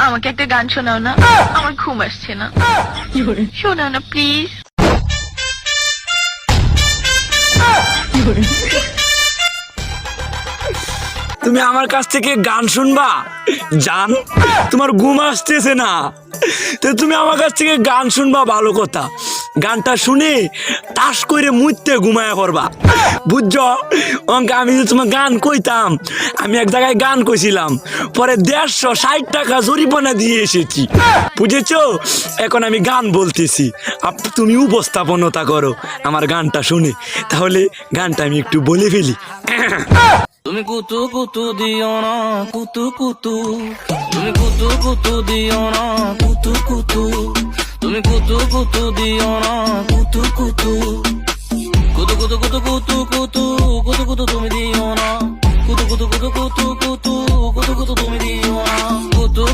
আমাকে একটা গান শোনাও না, আমার ঘুম আসছে না। শোনাও না প্লিজ। তুমি আমার কাছ থেকে গান শুনবা? জান, তোমার ঘুম আসতেছে না, তো তুমি আমার কাছ থেকে গান শুনবা ভালো কথা। গানটা শুনে তাস করে মুইতে ঘুমায়া করবা, বুঝছো? আমি যে তোমার গান কইতাম, আমি এক জায়গায় গান কইছিলাম, পরে 160 টাকা জরিমানা দিয়ে এসেছি, বুঝেছো? এখন আমি গান বলতেছি, তুমি উপস্থাপনতা করো আমার গানটা শুনে। তাহলে গানটা আমি একটু বলে ফেলি। তুমি কুতু কুতু দিও না কুতু কুতু, তুমি কুতু কুতু দিও না কুতু কুতু, তুমি কুতু কুতু দিও না কুতু কুতু, কুতু কুতু কুতু কুতু কুতু কুতু কুতু তুমি দিও না, কুতু কুতু কুতু কুতু কুতু কুতু কুতু তুমি দিও না, কুতু